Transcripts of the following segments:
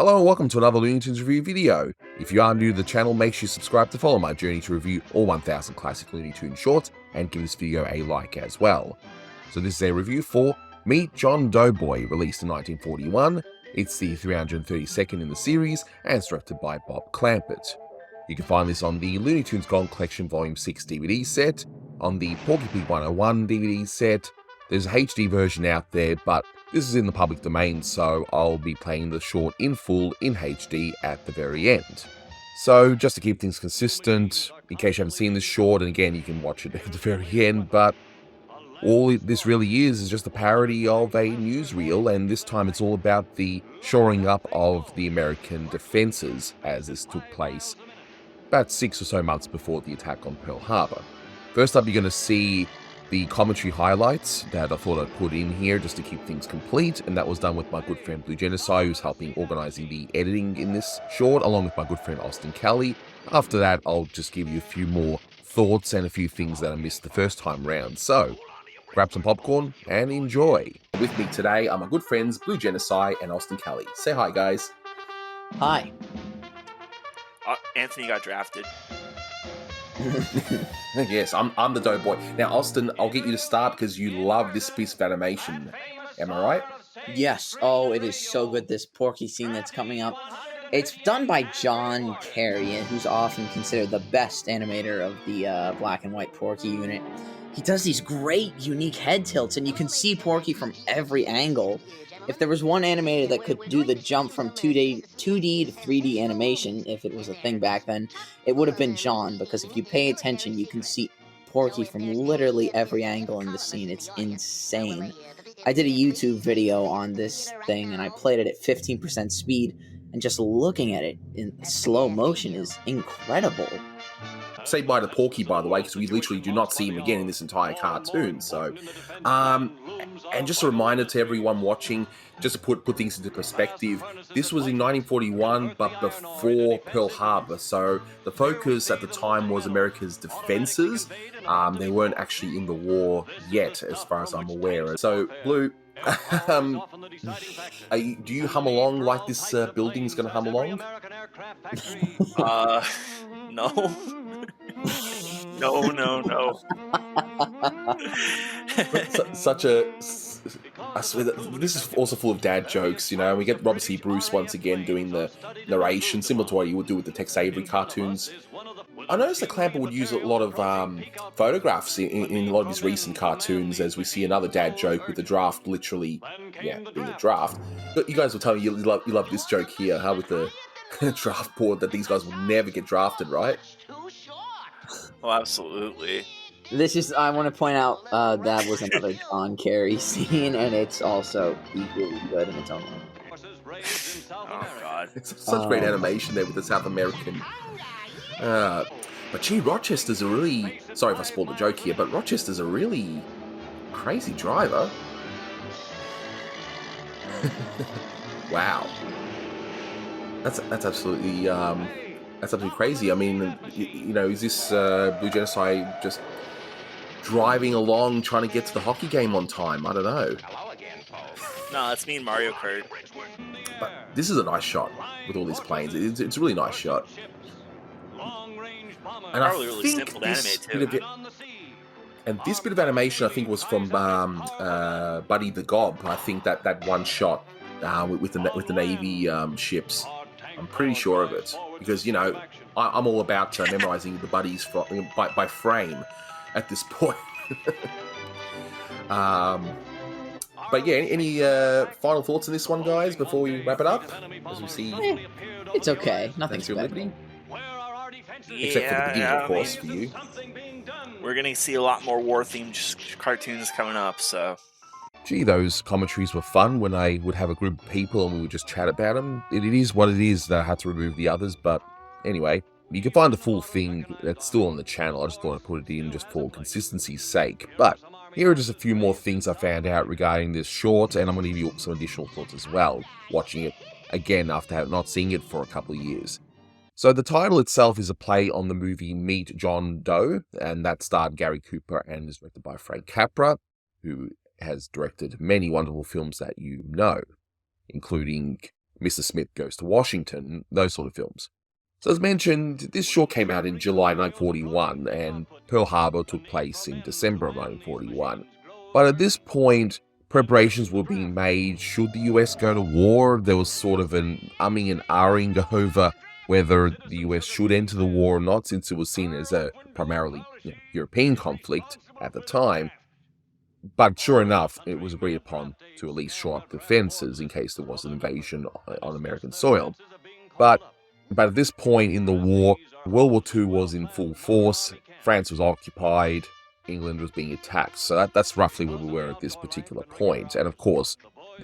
Hello and welcome to another Looney Tunes review video. If you are new to the channel, make sure you subscribe to follow my journey to review all 1000 classic Looney Tunes shorts and give this video a like as well. So this is a review for Meet John Doughboy, released in 1941. It's the 332nd in the series and it's directed by Bob Clampett. You can find this on the Looney Tunes Gold Collection Volume 6 DVD set, on the Porky Pig 101 DVD set. There's a HD version out there, but this is in the public domain, so I'll be playing the short in full in HD at the very end. So just to keep things consistent, in case you haven't seen this short, and again you can watch it at the very end, but all this really is just a parody of a newsreel, and this time it's all about the shoring up of the American defenses as this took place about 6 or so months before the attack on Pearl Harbor. First up, you're going to see the commentary highlights that I thought I'd put in here just to keep things complete, and that was done with my good friend Blue Genocide, who's helping organising the editing in this short, along with my good friend Austin Kelly. After that, I'll just give you a few more thoughts and a few things that I missed the first time round. So, grab some popcorn and enjoy. With me today are my good friends Blue Genocide and Austin Kelly. Say hi, guys. Hi. Anthony got drafted. Yes, I'm the Doughboy. Now, Austin, I'll get you to start because you love this piece of animation. Am I right? Yes. Oh, it is so good, this Porky scene that's coming up. It's done by John Carey, who's often considered the best animator of the black and white Porky unit. He does these great, unique head tilts, and you can see Porky from every angle. If there was one animator that could do the jump from 2D to 3D animation, if it was a thing back then, it would have been John, because if you pay attention, you can see Porky from literally every angle in the scene. It's insane. I did a YouTube video on this thing, and I played it at 15% speed, and just looking at it in slow motion is incredible. Say bye to Porky, by the way, because we literally do not see him again in this entire cartoon. So, and just a reminder to everyone watching, just to put things into perspective, this was in 1941, but before Pearl Harbor. So the focus at the time was America's defenses. They weren't actually in the war yet, as far as I'm aware. So, Blue, do you hum along like this building's going to hum along? No. No. Such a... I swear that this is also full of dad jokes, you know. We get Robert C. Bruce once again doing the narration, similar to what you would do with the Tex Avery cartoons. I noticed that Clampett would use a lot of photographs in a lot of his recent cartoons, as we see another dad joke with the draft literally, being a draft. But you guys will tell me you love this joke here, huh, with the draft board, that these guys will never get drafted, right? Oh, absolutely. I want to point out, that was another John Carey scene, and it's also equally good in its own way. Oh, God. It's such great animation there with the South American. But gee, Rochester's a really... Sorry if I spoiled the joke here, but Rochester's a really crazy driver. Wow. That's absolutely crazy. I mean, you know, is this Blue Genocide just driving along trying to get to the hockey game on time? I don't know. No, that's me and Mario Kart. But this is a nice shot with all these planes. It's a really nice shot. And Probably really simple to animate too. And this bit of animation, I think, was from Buddy the Gob. I think that one shot with the Navy ships. I'm pretty sure of it, because, you know, I'm all about memorizing the buddies by frame at this point. But yeah, any final thoughts on this one, guys, before we wrap it up? As we see, it's okay. Nothing's bad. Except for the beginning, of course, for you. We're gonna see a lot more war-themed cartoons coming up, so... Gee, those commentaries were fun when I would have a group of people and we would just chat about them. It is what it is that I had to remove the others, but anyway, you can find the full thing that's still on the channel. I just thought I'd put it in just for consistency's sake. But here are just a few more things I found out regarding this short, and I'm going to give you some additional thoughts as well, watching it again after not seeing it for a couple of years. So the title itself is a play on the movie Meet John Doe, and that starred Gary Cooper and is directed by Frank Capra, who has directed many wonderful films that you know, including Mr. Smith Goes to Washington, those sort of films. So as mentioned, this short came out in July 1941, and Pearl Harbor took place in December of 1941. But at this point, preparations were being made. Should the US go to war? There was sort of an umming and ahhing over whether the US should enter the war or not, since it was seen as a primarily European conflict at the time. But sure enough, it was agreed upon to at least shore up defenses in case there was an invasion on American soil. But at this point in the war, World War II was in full force, France was occupied, England was being attacked. So that's roughly where we were at this particular point. And of course,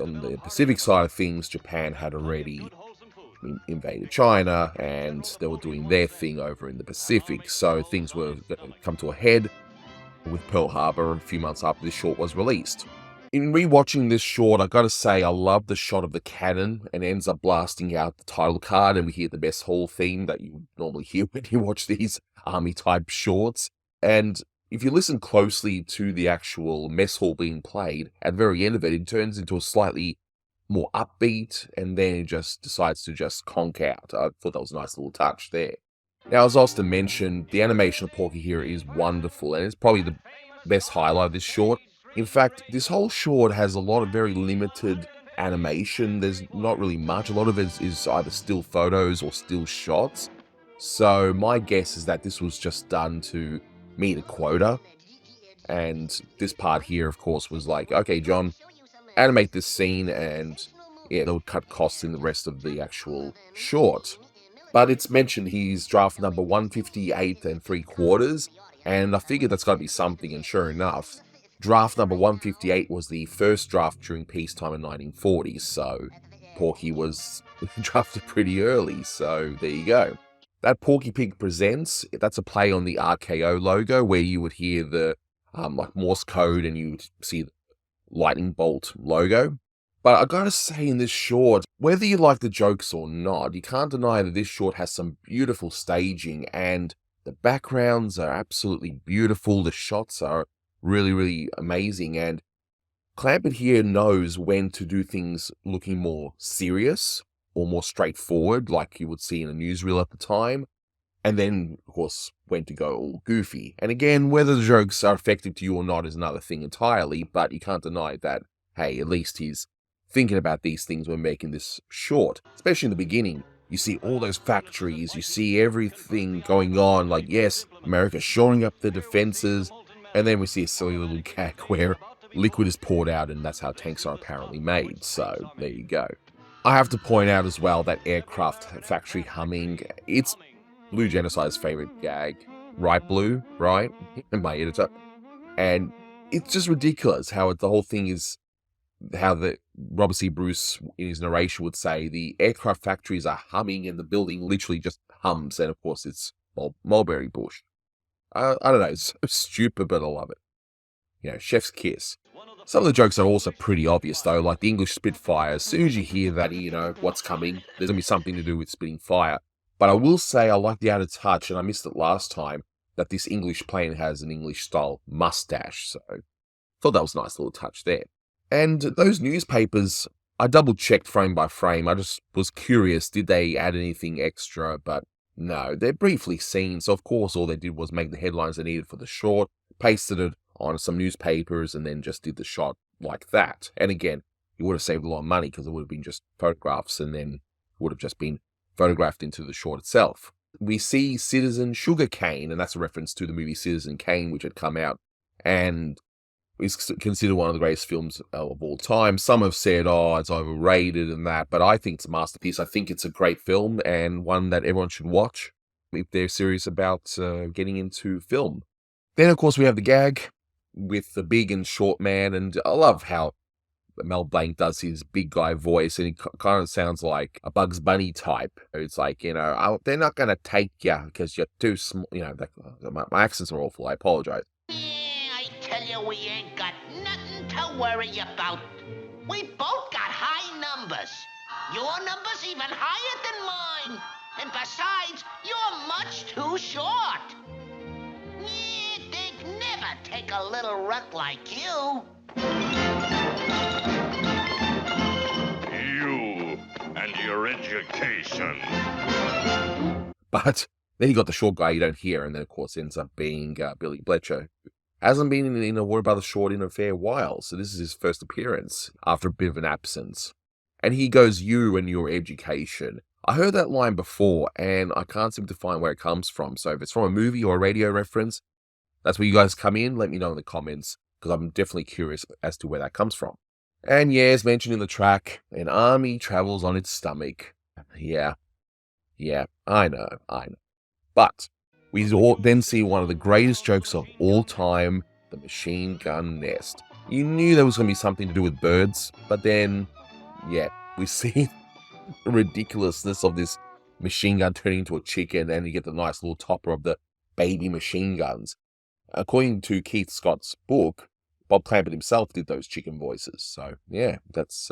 on the Pacific side of things, Japan had already invaded China, and they were doing their thing over in the Pacific. So things were going to come to a head with Pearl Harbor a few months after this short was released. In rewatching this short, I gotta say, I love the shot of the cannon, and ends up blasting out the title card, and we hear the Mess Hall theme that you normally hear when you watch these army-type shorts. And if you listen closely to the actual Mess Hall being played, at the very end of it, it turns into a slightly more upbeat, and then it just decides to just conk out. I thought that was a nice little touch there. Now, as Austin mentioned, the animation of Porky here is wonderful, and it's probably the best highlight of this short. In fact, this whole short has a lot of very limited animation. There's not really much. A lot of it is either still photos or still shots. So my guess is that this was just done to meet a quota. And this part here, of course, was like, okay, John, animate this scene, and yeah, they'll cut costs in the rest of the actual short. But it's mentioned he's draft number 158 3/4, and I figured that's got to be something, and sure enough, draft number 158 was the first draft during peacetime in 1940, so Porky was drafted pretty early, so there you go. That Porky Pig Presents, that's a play on the RKO logo, where you would hear the like Morse code, and you would see the lightning bolt logo. But I gotta say, in this short, whether you like the jokes or not, you can't deny that this short has some beautiful staging, and the backgrounds are absolutely beautiful, the shots are really, really amazing, and Clampett here knows when to do things looking more serious or more straightforward, like you would see in a newsreel at the time, and then, of course, when to go all goofy. And again, whether the jokes are effective to you or not is another thing entirely, but you can't deny that, hey, at least he's thinking about these things when making this short. Especially in the beginning, you see all those factories, you see everything going on, like, yes, America's shoring up the defenses, and then we see a silly little gag where liquid is poured out, and that's how tanks are apparently made. So there you go. I have to point out as well that aircraft factory humming, it's Blue Genocide's favorite gag. Right, Blue? Right? My editor. And it's just ridiculous how the whole thing is, how the Robert C. Bruce in his narration would say the aircraft factories are humming and the building literally just hums, and of course it's mulberry bush. I don't know, it's so stupid, but I love it. You know, chef's kiss. Some of the jokes are also pretty obvious though, like the English Spitfire. As soon as you hear that, you know what's coming. There's gonna be something to do with spitting fire. But I will say I like the added touch, and I missed it last time, that this English plane has an English-style mustache, so I thought that was a nice little touch there. And those newspapers, I double-checked frame by frame. I just was curious, did they add anything extra? But no, they're briefly seen, so of course all they did was make the headlines they needed for the short, pasted it on some newspapers, and then just did the shot like that. And again, it would have saved a lot of money, because it would have been just photographs, and then it would have just been photographed into the short itself. We see Citizen Sugarcane, and that's a reference to the movie Citizen Kane, which had come out, and is considered one of the greatest films of all time. Some have said, oh, it's overrated and that, but I think it's a masterpiece. I think it's a great film, and one that everyone should watch if they're serious about getting into film. Then, of course, we have the gag with the big and short man, and I love how Mel Blanc does his big guy voice, and he kind of sounds like a Bugs Bunny type. It's like, you know, oh, they're not going to take you because you're too small. You know, my accents are awful. I apologize. I tell you, we ain't got nothing to worry about. We both got high numbers. Your number's even higher than mine. And besides, you're much too short. Yeah, they'd never take a little runt like you. You and your education. But then you got the short guy you don't hear, and then of course ends up being Billy Bletcher. Hasn't been in a Warner Brothers short in a fair while, so this is his first appearance after a bit of an absence. And he goes, "You and your education." I heard that line before, and I can't seem to find where it comes from. So if it's from a movie or a radio reference, that's where you guys come in. Let me know in the comments, because I'm definitely curious as to where that comes from. And yeah, as mentioned in the track, an army travels on its stomach. Yeah, I know. But we then see one of the greatest jokes of all time, the machine gun nest. You knew there was going to be something to do with birds, but then, yeah, we see the ridiculousness of this machine gun turning into a chicken, and you get the nice little topper of the baby machine guns. According to Keith Scott's book, Bob Clampett himself did those chicken voices. So, yeah, that's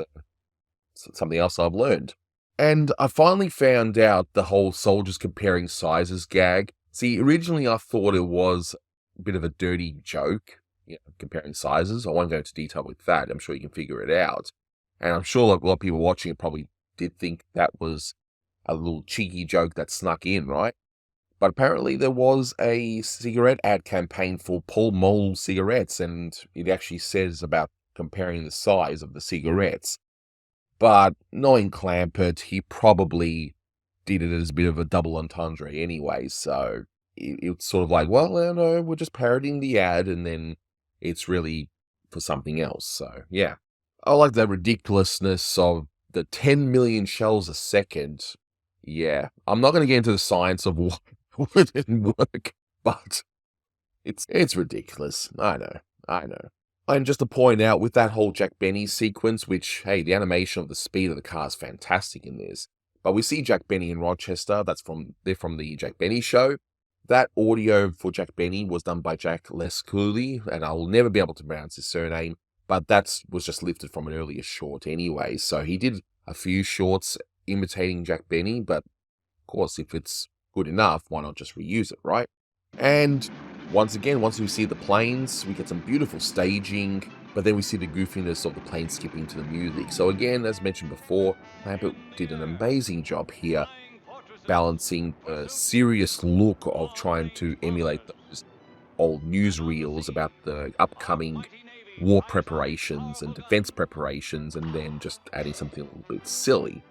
something else I've learned. And I finally found out the whole soldiers comparing sizes gag. See, originally I thought it was a bit of a dirty joke, comparing sizes. I won't go into detail with that. I'm sure you can figure it out. And I'm sure a lot of people watching it probably did think that was a little cheeky joke that snuck in, right? But apparently there was a cigarette ad campaign for Pall Mall cigarettes, and it actually says about comparing the size of the cigarettes. But knowing Clampett, he probably did it as a bit of a double entendre anyway, so it's sort of like, well, no, we're just parodying the ad, and then it's really for something else. So, yeah. I like the ridiculousness of the 10 million shells a second. Yeah, I'm not going to get into the science of why it didn't work, but it's ridiculous. I know. And just to point out, with that whole Jack Benny sequence, which, hey, the animation of the speed of the car is fantastic in this. But we see Jack Benny in Rochester. They're from the Jack Benny show. That audio for Jack Benny was done by Jack Lescoulie, and I will never be able to pronounce his surname, but that was just lifted from an earlier short anyway. So he did a few shorts imitating Jack Benny, but of course, if it's good enough, why not just reuse it, right? And once again, once we see the planes, we get some beautiful staging, but then we see the goofiness of the plane skipping to the music. So again, as mentioned before, Clampett did an amazing job here, balancing a serious look of trying to emulate those old newsreels about the upcoming war preparations and defense preparations, and then just adding something a little bit silly.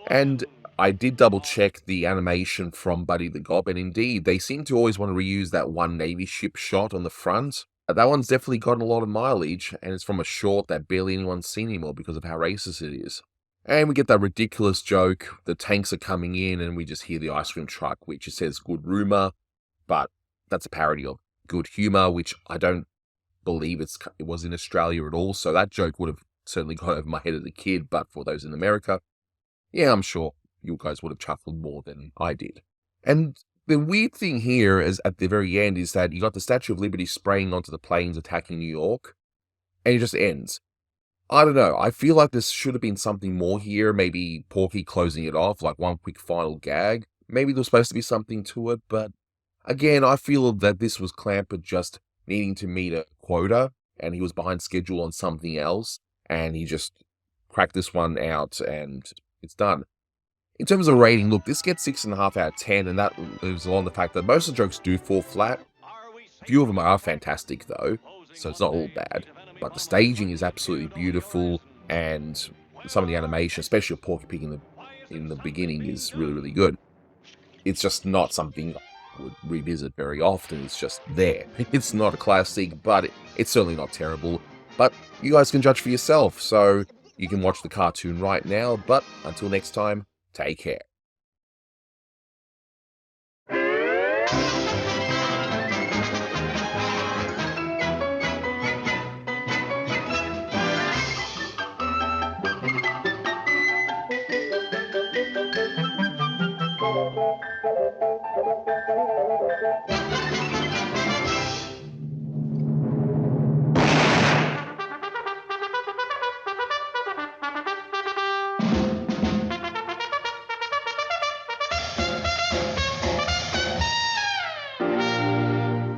And I did double check the animation from Buddy the Gob, and indeed, they seem to always want to reuse that one Navy ship shot on the front. That one's definitely gotten a lot of mileage, and it's from a short that barely anyone's seen anymore because of how racist it is. And we get that ridiculous joke, the tanks are coming in, and we just hear the ice cream truck, which it says good rumor, but that's a parody of Good Humor, which I don't believe it was in Australia at all, so that joke would have certainly gone over my head as a kid, but for those in America, yeah, I'm sure you guys would have chuckled more than I did. And the weird thing here is at the very end is that you got the Statue of Liberty spraying onto the planes attacking New York, and it just ends. I don't know, I feel like this should have been something more here, maybe Porky closing it off, like one quick final gag. Maybe there was supposed to be something to it, but again, I feel that this was Clampett just needing to meet a quota, and he was behind schedule on something else, and he just cracked this one out, and it's done. In terms of rating, look, this gets 6.5 out of 10, and that lives along the fact that most of the jokes do fall flat. A few of them are fantastic, though, so it's not all bad. But the staging is absolutely beautiful, and some of the animation, especially of Porky Pig in the beginning, is really, really good. It's just not something I would revisit very often. It's just there. It's not a classic, but it's certainly not terrible. But you guys can judge for yourself, so you can watch the cartoon right now. But until next time, take care.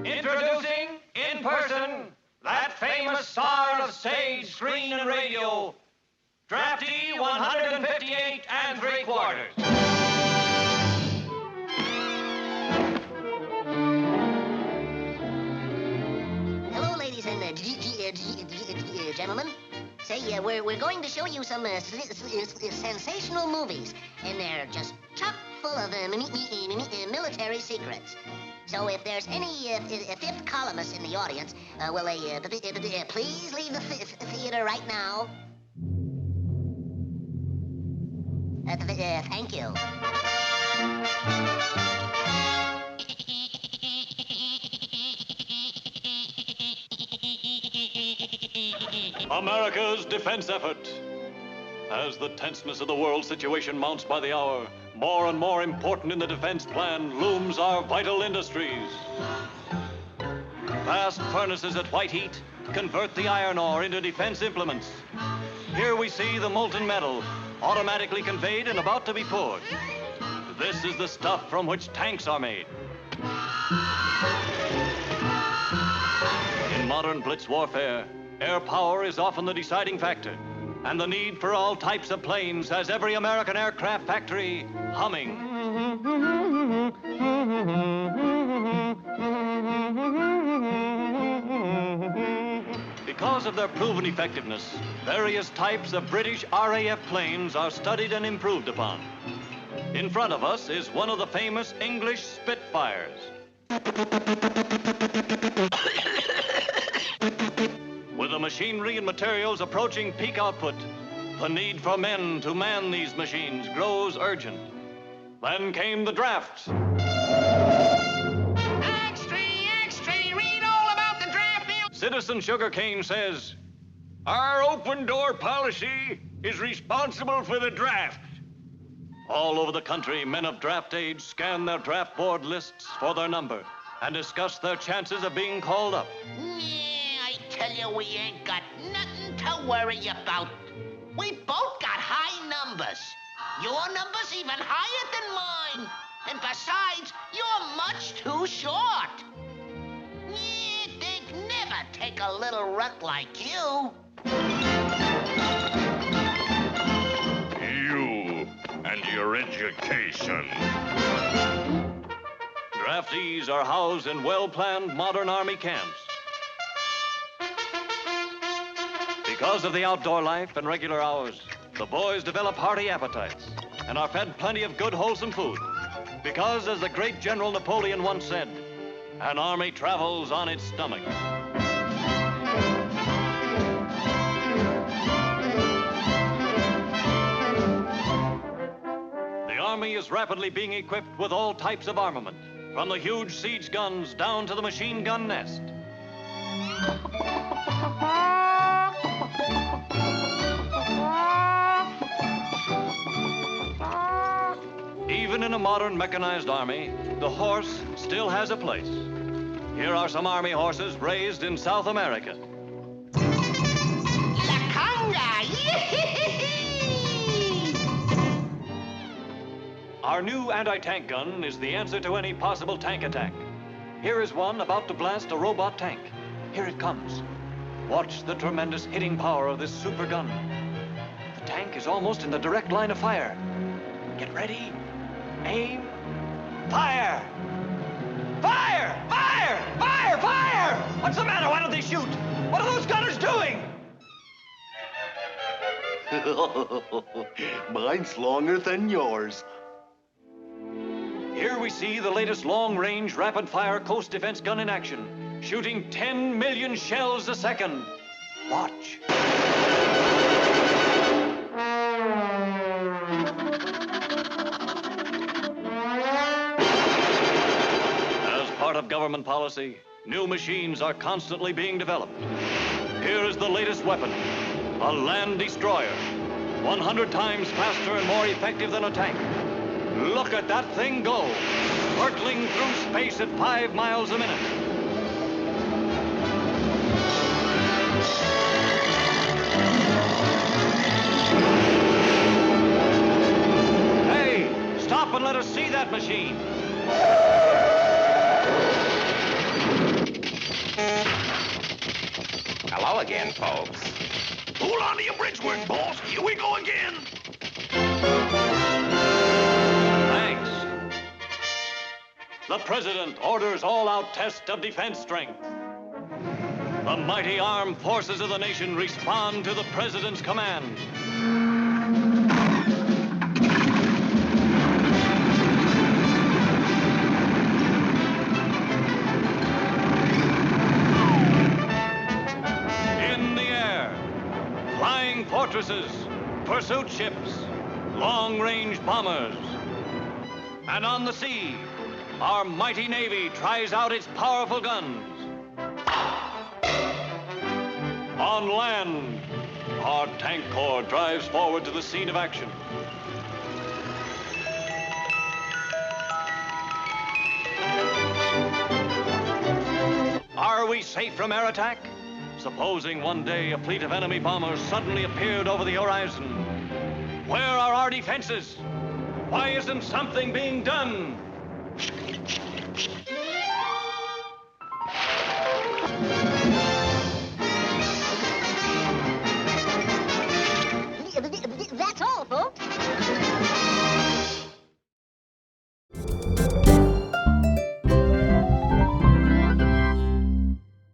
Introducing, in person, that famous star of stage, screen, and radio, Draftee 158 3/4. we're going to show you some sensational movies, and they're just chock full of military secrets. So if there's any fifth columnists in the audience, will they please leave the theater right now? Thank you. America's defense effort. As the tenseness of the world situation mounts by the hour, more and more important in the defense plan looms our vital industries. Vast furnaces at white heat convert the iron ore into defense implements. Here we see the molten metal automatically conveyed and about to be poured. This is the stuff from which tanks are made. In modern blitz warfare, air power is often the deciding factor, and the need for all types of planes has every American aircraft factory humming. Because of their proven effectiveness, various types of British RAF planes are studied and improved upon. In front of us is one of the famous English Spitfires. With the machinery and materials approaching peak output, the need for men to man these machines grows urgent. Then came the draft. Read all about the draft bill. Citizen Sugarcane says, "Our open door policy is responsible for the draft." All over the country, men of draft age scan their draft board lists for their number and discuss their chances of being called up. Yeah, I tell you, we ain't got nothing to worry about. We both got high numbers. Your number's even higher than mine. And besides, you're much too short. Yeah, they'd never take a little runt like you. You and your education. Draftees are housed in well-planned modern Army camps. Because of the outdoor life and regular hours, the boys develop hearty appetites and are fed plenty of good, wholesome food. Because, as the great General Napoleon once said, an army travels on its stomach. The Army is rapidly being equipped with all types of armament, from the huge siege guns down to the machine gun nest. Even in a modern mechanized army, the horse still has a place. Here are some army horses raised in South America. La conga! Our new anti-tank gun is the answer to any possible tank attack. Here is one about to blast a robot tank. Here it comes. Watch the tremendous hitting power of this super gun. The tank is almost in the direct line of fire. Get ready. Aim. Fire! Fire! Fire! Fire! Fire! What's the matter? Why don't they shoot? What are those gunners doing? Mine's longer than yours. Here we see the latest long-range, rapid-fire coast defense gun in action, shooting 10 million shells a second. Watch. As part of government policy, new machines are constantly being developed. Here is the latest weapon, a land destroyer, 100 times faster and more effective than a tank. Look at that thing go, hurtling through space at 5 miles a minute. Hey, stop and let us see that machine. Hello again, folks. Hold on to your bridge work, boss. Here we go again. Thanks. The President orders all-out test of defense strength. The mighty armed forces of the nation respond to the President's command. In the air, flying fortresses, pursuit ships, long-range bombers. And on the sea, our mighty Navy tries out its powerful guns. On land, our tank corps drives forward to the scene of action. Are we safe from air attack? Supposing one day a fleet of enemy bombers suddenly appeared over the horizon. Where are our defenses? Why isn't something being done? That's all, folks.